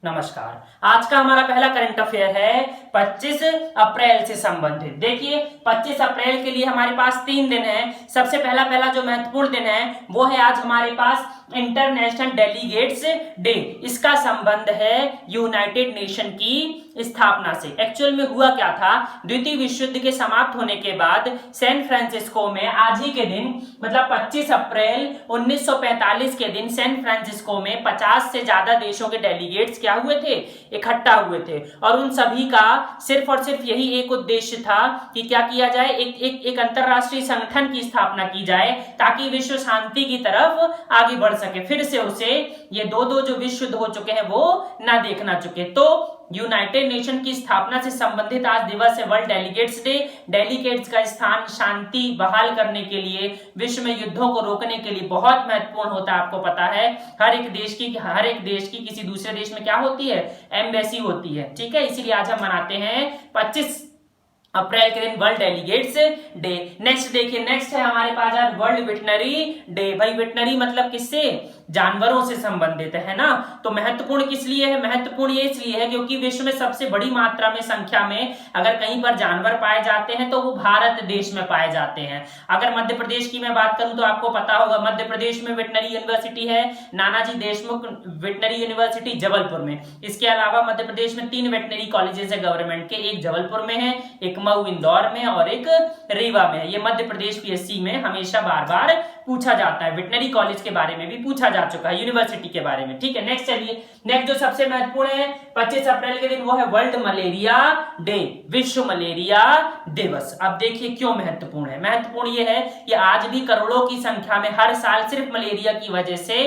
नमस्कार। आज का हमारा पहला करंट अफेयर है 25 अप्रैल से संबंधित। देखिए 25 अप्रैल के लिए हमारे पास 3 दिन है। सबसे पहला जो महत्वपूर्ण दिन है वो है आज हमारे पास इंटरनेशनल डेलीगेट्स डे। इसका संबंध है यूनाइटेड नेशन की स्थापना से। एक्चुअल में हुआ क्या था, द्वितीय विश्व युद्ध के समाप्त होने के बाद सैन फ्रांसिस्को में आज ही के दिन मतलब 25 अप्रैल 1945 के दिन सैन फ्रांसिस्को में 50 से ज्यादा देशों के डेलीगेट्स क्या हुए थे, इकट्ठा हुए थे। और उन सभी का सिर्फ और सिर्फ यही एक उद्देश्य था कि क्या किया जाए, एक अंतरराष्ट्रीय संगठन की स्थापना की जाए ताकि विश्व शांति की तरफ आगे बढ़ सके। फिर से उसे ये दो जो विश्व युद्ध हो चुके हैं वो ना देखना चुके। तो यूनाइटेड नेशन की स्थापना से संबंधित आज दिवस है वर्ल्ड डेलीगेट्स डे। डेलीगेट्स का स्थान शांति बहाल करने के लिए, विश्व में युद्धों को रोकने के लिए बहुत महत्वपूर्ण होता है। आपको पता है हर एक देश की किसी दूसरे देश में क्या होती है, एम्बेसी होती है। ठीक है, इसीलिए आज हम मनाते हैं 25 अप्रैल के दिन वर्ल्ड डेलीगेट्स डे। नेक्स्ट देखिए, नेक्स्ट है हमारे पास आज वर्ल्ड वेटनरी डे। भाई वेटनरी मतलब किससे, जानवरों से संबंधित है ना। तो महत्वपूर्ण किस लिए है, महत्वपूर्ण ये इसलिए है क्योंकि विश्व में सबसे बड़ी मात्रा में संख्या में अगर कहीं पर जानवर पाए जाते हैं तो वो भारत देश में पाए जाते हैं। अगर मध्य प्रदेश की मैं बात करूं तो आपको पता होगा मध्य प्रदेश में वेटनरी यूनिवर्सिटी है, नानाजी देशमुख वेटनरी यूनिवर्सिटी जबलपुर में। इसके अलावा मध्य प्रदेश में 3 वेटनरी कॉलेजेस है गवर्नमेंट के, एक जबलपुर में है, एक मऊ इंदौर में और एक रीवा में है। ये मध्य प्रदेश पीएससी में हमेशा बार बार पूछा जाता है। वेटनरी कॉलेज के बारे में भी पूछा जा चुका है, यूनिवर्सिटी के बारे में। ठीक है, नेक्स्ट चलिए, नेक्स्ट जो सबसे महत्वपूर्ण है 25 अप्रैल के दिन वो है वर्ल्ड मलेरिया डे, विश्व मलेरिया दिवस। अब देखिए क्यों महत्वपूर्ण है। महत्वपूर्ण ये है कि आज भी करोड़ों की संख्या में हर साल सिर्फ मलेरिया की वजह से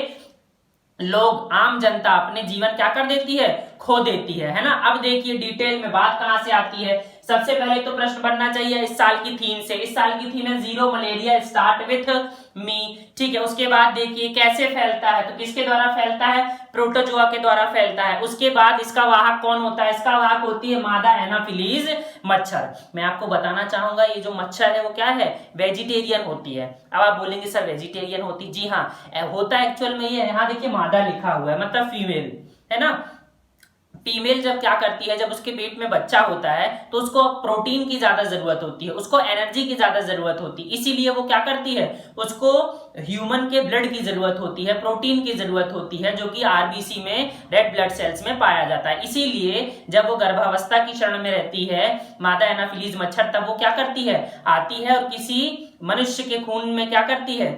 लोग, आम जनता अपने जीवन क्या कर देती है, खो देती है ना। अब देखिए डिटेल में बात कहां से आती है। सबसे पहले तो प्रश्न बनना चाहिए इस साल की थीम से। इस साल की थीम है zero malaria start with me. ठीक है, उसके बाद देखिए कैसे फैलता है, तो किसके द्वारा फैलता है, प्रोटोजोआ के द्वारा फैलता है। उसके बाद इसका वाहक कौन होता है, इसका वाहक होती है मादा एनाफिलीज मच्छर। मैं आपको बताना चाहूंगा ये जो मच्छर है वो क्या है, वेजिटेरियन होती है। अब आप बोलेंगे सर वेजिटेरियन होती, जी हाँ होता है। एक्चुअल में ये यहाँ देखिए मादा लिखा हुआ है मतलब फीमेल है ना। फीमेल जब क्या करती है, जब उसके पेट में बच्चा होता है तो उसको प्रोटीन की ज्यादा जरूरत होती है, उसको एनर्जी की ज्यादा जरूरत होती है। इसीलिए वो क्या करती है, उसको ह्यूमन के ब्लड की जरूरत होती है, प्रोटीन की जरूरत होती है, जो कि आरबीसी में रेड ब्लड सेल्स में पाया जाता है। इसीलिए जब वो गर्भावस्था की क्षण में रहती है मादा एनाफिलीज मच्छर, तब वो क्या करती है, आती है और किसी मनुष्य के खून में क्या करती है,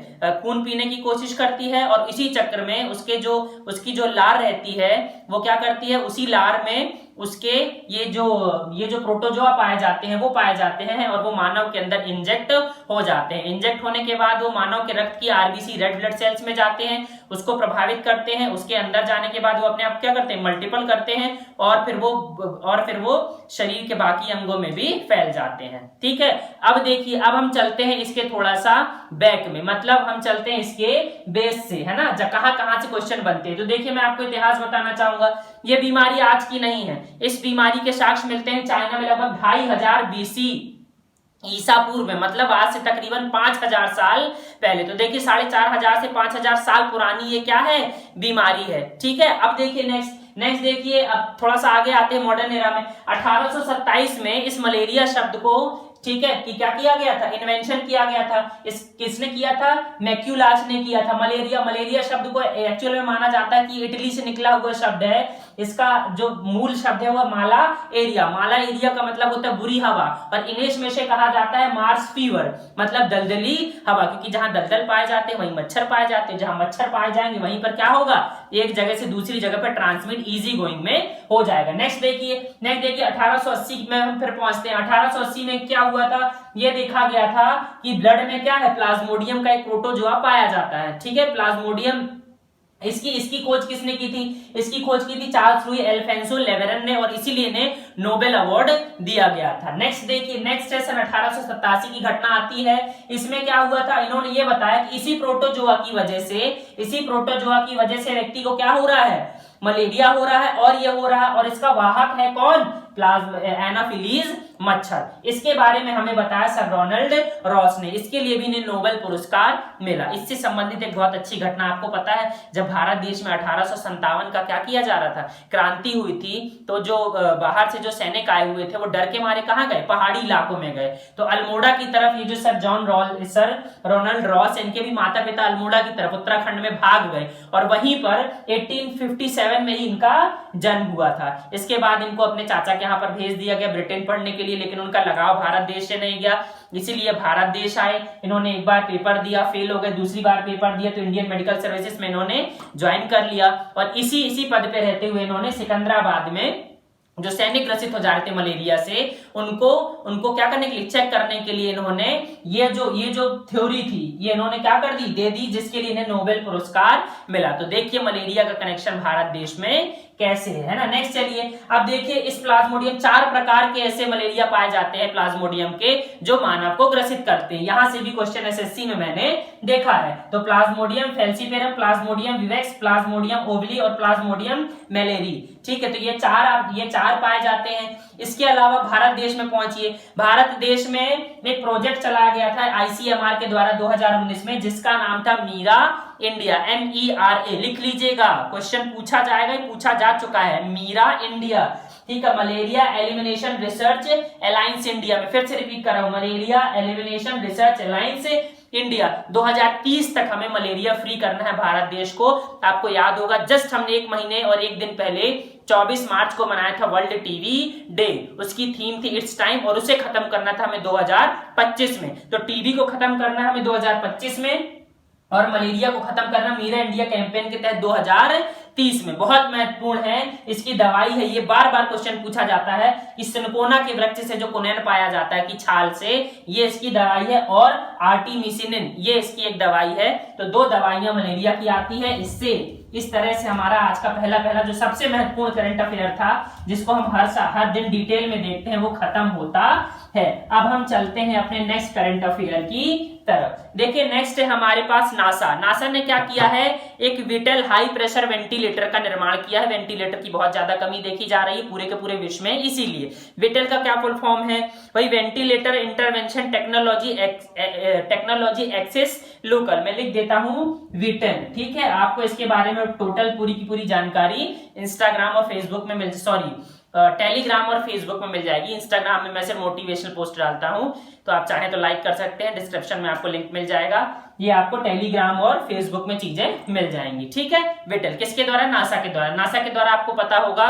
खून पीने की कोशिश करती है। और इसी चक्र में उसकी जो लार रहती है वो क्या करती है, उसी लार में उसके ये जो प्रोटोजोआ पाए जाते हैं वो पाए जाते हैं और वो मानव के अंदर इंजेक्ट हो जाते हैं। इंजेक्ट होने के बाद वो मानव के रक्त की आरबीसी रेड ब्लड सेल्स में जाते हैं, उसको प्रभावित करते हैं। उसके अंदर जाने के बाद वो अपने आप क्या करते हैं, मल्टीपल करते हैं और फिर वो शरीर के बाकी अंगों में भी फैल जाते हैं। ठीक है, अब देखिए, अब हम चलते हैं इसके थोड़ा सा बैक में, मतलब हम चलते हैं इसके बेस से, है ना, कहां से क्वेश्चन बनते हैं। तो देखिए मैं आपको इतिहास बताना चाहूंगा। ये बीमारी आज की नहीं है, इस बीमारी के साक्ष्य मिलते हैं चाइना में लगभग 2500 बीसी ईसा पूर्व में, मतलब आज से तकरीबन 5000 साल पहले। तो देखिए 4500 से 5000 साल पुरानी ये क्या है, बीमारी है। ठीक है, अब देखिए नेक्स्ट देखिए, अब थोड़ा सा आगे आते हैं मॉडर्न एरा में। 1827 में इस मलेरिया शब्द को, ठीक है, कि क्या किया गया था, इन्वेंशन किया गया था। किसने किया था, मैक्यूलाज ने किया था। मलेरिया शब्द को एक्चुअल में माना जाता है कि इटली से निकला हुआ शब्द है। इसका जो मूल शब्द है वह माला एरिया का मतलब होता है बुरी हवा, और इंग्लिश में से कहा जाता है मार्स फीवर, मतलब दलदली हवा, क्योंकि जहां दलदल पाए जाते हैं वहीं मच्छर पाए जाते हैं, जहां मच्छर पाए जाएंगे वहीं पर क्या होगा, एक जगह से दूसरी जगह पर ट्रांसमिट इजी गोइंग में हो जाएगा। नेक्स्ट देखिए 1880 में हम फिर पहुंचते हैं। 1880 में क्या हुआ था, यह देखा गया था कि ब्लड में क्या है, प्लाज्मोडियम का एक प्रोटोजोआ पाया जाता है। ठीक है, प्लाज्मोडियम, इसकी खोज किसने की थी, इसकी खोज की थी चार्ल्स लुई एल्फोंसो लेवेरन ने, और इसीलिए इन्हें नोबेल अवार्ड दिया गया था। नेक्स्ट देखिए, नेक्स्ट है सन 1887 की घटना आती है। इसमें क्या हुआ था, इन्होंने ये बताया कि इसी प्रोटोजोआ की वजह से व्यक्ति को क्या हो रहा है, मलेरिया हो रहा है, और ये हो रहा है, और इसका वाहक है कौन, एनाफिलीज मच्छर। इसके बारे में हमें बताया सर रोनाल्ड रॉस ने, इसके लिए भी इन्हें नोबेल पुरस्कार मिला। इससे संबंधित एक बहुत अच्छी घटना आपको पता है, जब भारत देश में 1857 का क्या किया जा रहा था, क्रांति हुई थी, तो जो बाहर से जो सैनिक आए हुए थे वो डर के मारे कहाँ गए, पहाड़ी इलाकों में गए। तो अल्मोड़ा की तरफ ये जो सर रोनाल्ड रॉस, इनके भी माता पिता अल्मोड़ा की तरफ उत्तराखंड में भाग गए और वहीं पर 1857 में ही इनका जन्म हुआ था। इसके बाद इनको अपने चाचा के यहाँ पर भेज दिया गया ब्रिटेन पढ़ने के लिए, लेकिन उनका लगाव भारत देश से नहीं गया, इसीलिए भारत देश आए। इन्होंने एक बार पेपर दिया, फेल हो गए, दूसरी बार पेपर दिया तो इंडियन मेडिकल सर्विसेज में इन्होंने ज्वाइन कर लिया और इसी पद पे रहते हुए इन्होंने सिकंदराबाद में जो सैनिक ग्रसित हो जा रहे थे मलेरिया से, उनको क्या करने के लिए, चेक करने के लिए इन्होंने ये जो थ्योरी थी ये इन्होंने क्या कर दी, दे दी, जिसके लिए इन्हें नोबेल पुरस्कार मिला। तो देखिए मलेरिया का कनेक्शन भारत देश में कैसे है ना। नेक्स्ट चलिए, अब देखिए इस प्लाज्मोडियम, 4 प्रकार के ऐसे मलेरिया पाए जाते हैं प्लाज्मोडियम के जो मानव को ग्रसित करते हैं। यहां से भी क्वेश्चन एसएससी में मैंने देखा है। तो plasmodium falciparum, plasmodium vivax, plasmodium ovale और प्लाज्मोडियम मैलेरी। ठीक है, तो ये चार पाए जाते हैं। इसके अलावा भारत देश में पहुंचिए, भारत देश में एक प्रोजेक्ट चलाया गया था आईसीएमआर के द्वारा 2019 में, जिसका नाम था मीरा इंडिया, MERA, लिख लीजिएगा, क्वेश्चन पूछा जाएगा, पूछा जा चुका है, मीरा इंडिया। ठीक है, malaria elimination research alliance India में, फिर से रिपीट कर रहा हूं, malaria elimination research alliance India. 2030 तक हमें मलेरिया फ्री करना है भारत देश को। आपको याद होगा जस्ट हमने 1 महीने और 1 दिन पहले 24 मार्च को मनाया था वर्ल्ड टीवी डे, उसकी थीम थी इट्स टाइम, और उसे खत्म करना था हमें 2025 में। तो टीबी को खत्म करना है हमें 2025 में और मलेरिया को खत्म करना मीरा इंडिया कैंपेन के तहत 2030 में। बहुत महत्वपूर्ण है, इसकी दवाई है, ये बार बार क्वेश्चन पूछा जाता है कि सिनकोना के वृक्ष से जो कुनैन पाया जाता है कि छाल से, ये इसकी दवाई है, और आर्टिमिसिनिन ये इसकी एक दवाई है। तो 2 दवाइयां मलेरिया की आती है इससे। इस तरह से हमारा आज का पहला जो सबसे महत्वपूर्ण करंट अफेयर था, जिसको हम हर दिन डिटेल में देखते हैं, वो खत्म होता है। अब हम चलते हैं अपने नेक्स्ट करंट अफेयर की तरफ। देखिए नेक्स्ट है हमारे पास नासा ने क्या किया है, एक विटल हाई प्रेशर वेंटिलेटर का निर्माण किया है। वेंटिलेटर की बहुत ज्यादा कमी देखी जा रही है पूरे के पूरे विश्व में, इसीलिए विटल का क्या फुल फॉर्म है, वही ventilator intervention technology access local, मैं लिख देता हूं विटल। ठीक है, आपको इसके बारे में टोटल पूरी की पूरी जानकारी इंस्टाग्राम और फेसबुक में टेलीग्राम और फेसबुक में मिल जाएगी। इंस्टाग्राम में मैं सिर्फ मोटिवेशनल पोस्ट डालता हूं, तो आप चाहें तो लाइक कर सकते हैं, डिस्क्रिप्शन में आपको लिंक मिल जाएगा। ये आपको टेलीग्राम और फेसबुक में चीजें मिल जाएंगी। ठीक है, विटल किसके द्वारा, नासा के द्वारा। नासा के द्वारा आपको पता होगा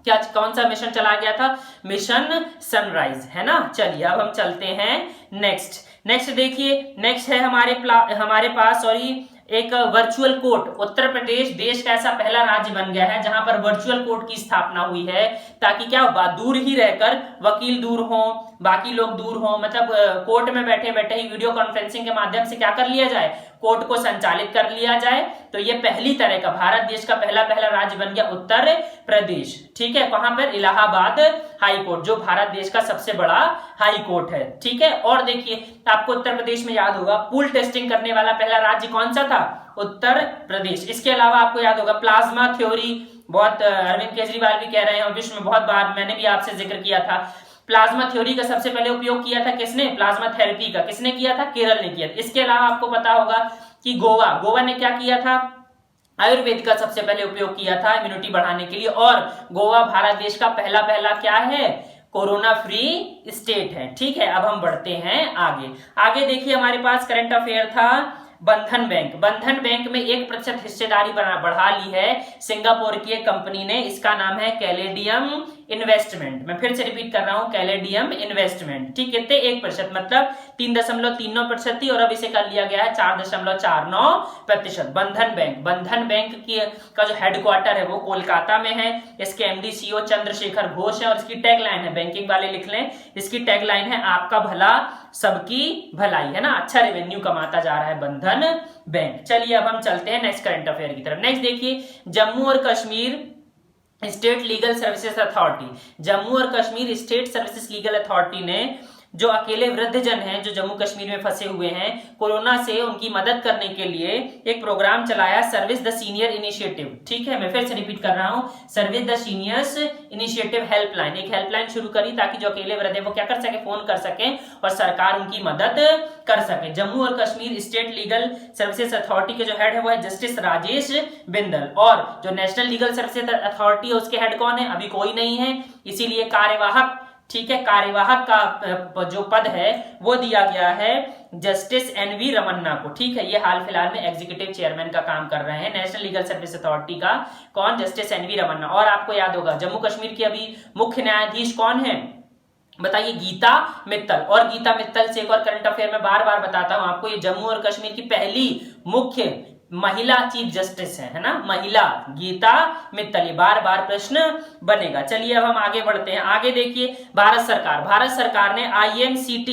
क्या, कौन सा मिशन चला गया था, मिशन सनराइज, है ना। चलिए अब हम चलते हैं नेक्स्ट देखिए, नेक्स्ट है हमारे पास एक वर्चुअल कोर्ट। उत्तर प्रदेश देश का ऐसा पहला राज्य बन गया है जहां पर वर्चुअल कोर्ट की स्थापना हुई है, ताकि क्या दूर ही रहकर वकील दूर हो, बाकी लोग दूर हो, मतलब कोर्ट में बैठे बैठे ही वीडियो कॉन्फ्रेंसिंग के माध्यम से क्या कर लिया जाए, कोर्ट को संचालित कर लिया जाए। तो ये पहली तरह का भारत देश का पहला राज्य बन गया उत्तर प्रदेश। ठीक है, वहां पर इलाहाबाद हाई कोर्ट जो भारत देश का सबसे बड़ा हाई कोर्ट है। ठीक है, और देखिए आपको उत्तर प्रदेश में याद होगा पूल टेस्टिंग करने वाला पहला राज्य कौन सा था, उत्तर प्रदेश। इसके अलावा आपको याद होगा प्लाज्मा थ्योरी, बहुत अरविंद केजरीवाल भी कह रहे हैं और विश्व में बहुत बार मैंने भी आपसे जिक्र किया था। प्लाज्मा थ्योरी का सबसे पहले उपयोग किया था किसने, प्लाज्मा थेरेपी का किसने किया था, केरल ने किया था। इसके अलावा आपको पता होगा कि गोवा ने क्या किया था, आयुर्वेद का सबसे पहले उपयोग किया था इम्यूनिटी बढ़ाने के लिए। और गोवा भारत देश का पहला क्या है, कोरोना फ्री स्टेट है। ठीक है, अब हम बढ़ते हैं आगे देखिए हमारे पास करंट अफेयर था बंधन बैंक में 1% हिस्सेदारी बढ़ा ली है सिंगापुर की एक कंपनी ने, इसका नाम है कैलेडियम इन्वेस्टमेंट। मैं फिर से रिपीट कर रहा हूं, कैलेडियम इन्वेस्टमेंट। ठीक है, 1% मतलब 3.39% थी और अब इसे कर लिया गया है 4.49%। बंधन बैंक का जो हेडक्वार्टर है वो कोलकाता में है। इसके MD CEO चंद्रशेखर घोष है और इसकी टैगलाइन है, बैंकिंग वाले लिख लें, इसकी टैगलाइन है आपका भला सबकी भलाई, है ना। अच्छा रेवेन्यू कमाता जा रहा है बंधन बैंक। चलिए अब हम चलते हैं नेक्स्ट करंट अफेयर की तरफ। नेक्स्ट देखिए, जम्मू और Kashmir state legal services authority ने जो अकेले वृद्धजन हैं जो जम्मू कश्मीर में फंसे हुए हैं कोरोना से, उनकी मदद करने के लिए एक प्रोग्राम चलाया, सर्विस द सीनियर इनिशिएटिव। ठीक है, मैं फिर से रिपीट कर रहा हूं, service the seniors initiative helpline, एक हेल्पलाइन शुरू करी ताकि जो अकेले वृद्ध है वो क्या कर सके, फोन कर सके और सरकार उनकी मदद कर सके। जम्मू और Kashmir state legal services authority के जो हेड है वो है जस्टिस राजेश बिंदल, और जो नेशनल लीगल सर्विसेज अथॉरिटी है उसके हेड कौन है, अभी कोई नहीं है, इसीलिए कार्यवाहक, ठीक है, कार्यवाहक का जो पद है वो दिया गया है जस्टिस एनवी रमन्ना को। ठीक है, ये हाल फिलहाल में एग्जीक्यूटिव चेयरमैन का काम कर रहे हैं नेशनल लीगल सर्विस अथॉरिटी का, कौन, जस्टिस एनवी रमन्ना। और आपको याद होगा जम्मू कश्मीर के अभी मुख्य न्यायाधीश कौन है, बताइए, गीता मित्तल। और गीता मित्तल से एक और करंट अफेयर में बार बार बताता हूं आपको, ये जम्मू और कश्मीर की पहली मुख्य महिला चीफ जस्टिस है ना, महिला गीता मित्तल, बार बार प्रश्न बनेगा। चलिए अब हम आगे बढ़ते हैं। आगे देखिए, भारत सरकार ने IMCT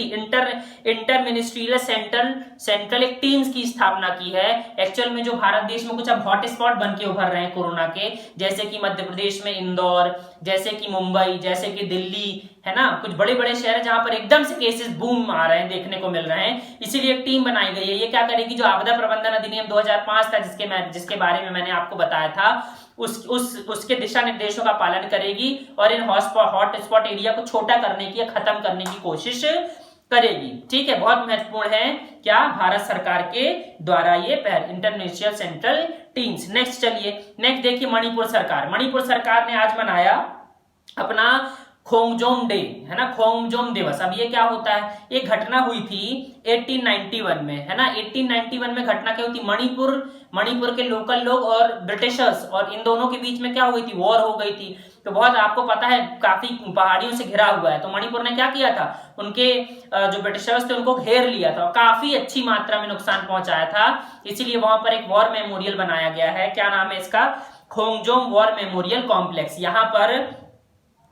इंटर मिनिस्ट्रियल सेंट्रल एक टीम्स की स्थापना की है। एक्चुअल में जो भारत देश में कुछ अब हॉटस्पॉट बन के उभर रहे हैं कोरोना के, जैसे कि मध्य प्रदेश में इंदौर, जैसे कि मुंबई, जैसे कि दिल्ली, है ना, कुछ बड़े बड़े शहर जहां पर एकदम से केसेस बूम आ रहे हैं, देखने को मिल रहे हैं, इसीलिए एक टीम बनाई गई है। ये क्या करेगी, जो आपदा प्रबंधन अधिनियम 2005 था जिसके बारे में मैंने आपको बताया था, उसके दिशा निर्देशों का पालन करेगी और इन हॉटस्पॉट एरिया को छोटा करने की या खत्म करने की कोशिश करेगी। ठीक है, बहुत महत्वपूर्ण है क्या, भारत सरकार के द्वारा ये इंटरनेशनल सेंट्रल टीम्स। नेक्स्ट चलिए, नेक्स्ट देखिए, मणिपुर सरकार ने आज मनाया अपना खोंगजोम डे, है ना, खोंगजोम दिवस। अब ये क्या होता है, एक घटना हुई थी 1891 में, है ना, 1891 में घटना क्या हुई थी, मणिपुर के लोकल लोग और ब्रिटिशर्स और इन दोनों के बीच में क्या हो गई थी, वॉर हो गई थी। तो बहुत आपको पता है काफी पहाड़ियों से घिरा हुआ है, तो मणिपुर ने क्या किया था, उनके जो ब्रिटिशर्स थे उनको घेर लिया था, काफी अच्छी मात्रा में नुकसान पहुंचाया था, इसीलिए वहां पर एक वॉर मेमोरियल बनाया गया है। क्या नाम है इसका, खोंगजोम वॉर मेमोरियल कॉम्प्लेक्स। यहाँ पर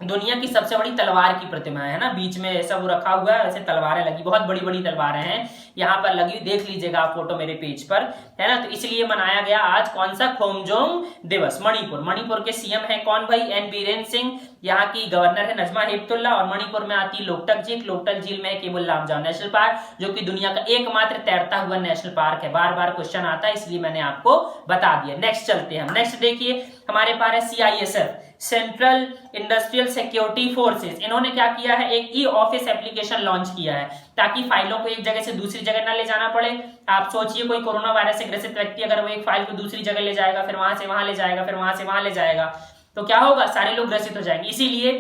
दुनिया की सबसे बड़ी तलवार की प्रतिमा है ना, बीच में ऐसा वो रखा हुआ है, ऐसे तलवारें लगी, बहुत बड़ी बड़ी तलवारें हैं यहाँ पर लगी हुई, देख लीजिएगा आप फोटो मेरे पेज पर, है ना। तो इसलिए मनाया गया आज कौन सा, खोंगजोम दिवस। मणिपुर के सीएम है कौन भाई, एन बीरेन सिंह, यहाँ की गवर्नर है नजमा हेपतुल्ला, और मणिपुर में आती लोकटक झील में केबुल लामजाओ नेशनल पार्क, जो कि दुनिया का एकमात्र तैरता हुआ नेशनल पार्क है। बार बार क्वेश्चन आता है इसलिए मैंने आपको बता दिया। नेक्स्ट चलते हैं हम, नेक्स्ट देखिए हमारे पास है CISF, central industrial security forces. इन्होंने क्या किया है, एक ई ऑफिस एप्लीकेशन लॉन्च किया है ताकि फाइलों को एक जगह से दूसरी जगह ना ले जाना पड़े। आप सोचिए कोई कोरोना वायरस से ग्रसित व्यक्ति अगर वो एक फाइल को दूसरी जगह ले जाएगा, फिर वहां से वहां ले जाएगा, फिर वहां से वहां ले जाएगा, तो क्या होगा, सारे लोग ग्रसित हो जाएंगे। इसीलिए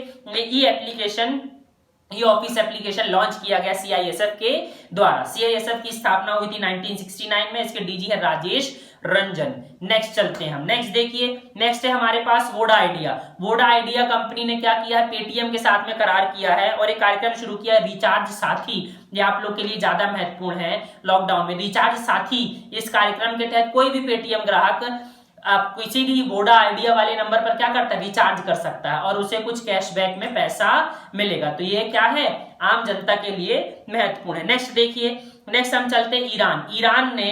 ई ऑफिस एप्लीकेशन लॉन्च किया गया CISF के द्वारा। CISF की स्थापना हुई थी 1969 में, इसके डीजी है राजेश रंजन। नेक्स्ट चलते हैं हम, नेक्स्ट देखिए, नेक्स्ट है हमारे पास वोडा आइडिया कंपनी ने क्या किया है, पेटीएम के साथ में करार किया है और एक कार्यक्रम शुरू किया है, रिचार्ज साथी। ये आप लोग के लिए ज्यादा महत्वपूर्ण है लॉकडाउन में, रिचार्ज साथी। इस कार्यक्रम के तहत कोई भी पेटीएम ग्राहक आप किसी भी वोडा आइडिया वाले नंबर पर क्या करता है, रिचार्ज कर सकता है और उसे कुछ कैशबैक में पैसा मिलेगा। तो ये क्या है, आम जनता के लिए महत्वपूर्ण है। नेक्स्ट देखिए, नेक्स्ट हम चलते हैं ईरान ने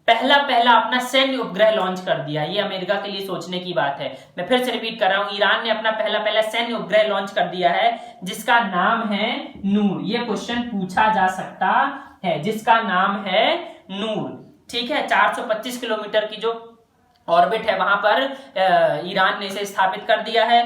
पहला अपना सैन्य उपग्रह लॉन्च कर दिया। ये अमेरिका के लिए सोचने की बात है। मैं फिर से रिपीट कर रहा हूं, ईरान ने अपना पहला सैन्य उपग्रह लॉन्च कर दिया है जिसका नाम है नूर। ये क्वेश्चन पूछा जा सकता है, जिसका नाम है नूर। ठीक है, 425 किलोमीटर की जो ऑर्बिट है वहां पर ईरान ने इसे स्थापित कर दिया है।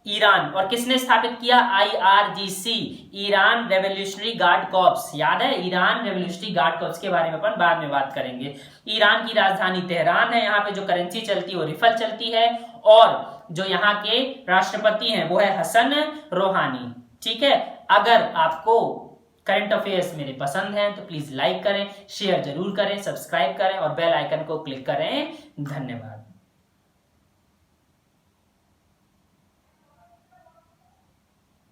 ईरान, और किसने स्थापित किया, IRGC, Iran revolutionary guard corps. याद है, ईरान रेवोल्यूशनरी गार्ड कॉर्प्स के बारे में अपन बाद में बात करेंगे। ईरान की राजधानी तेहरान है, यहाँ पे जो करेंसी चलती है वो रिफल चलती है, और जो यहाँ के राष्ट्रपति हैं वो है हसन रोहानी। ठीक है, अगर आपको करंट अफेयर्स मेरे पसंद हैं तो प्लीज लाइक करें, शेयर जरूर करें, सब्सक्राइब करें और बेल आइकन को क्लिक करें। धन्यवाद।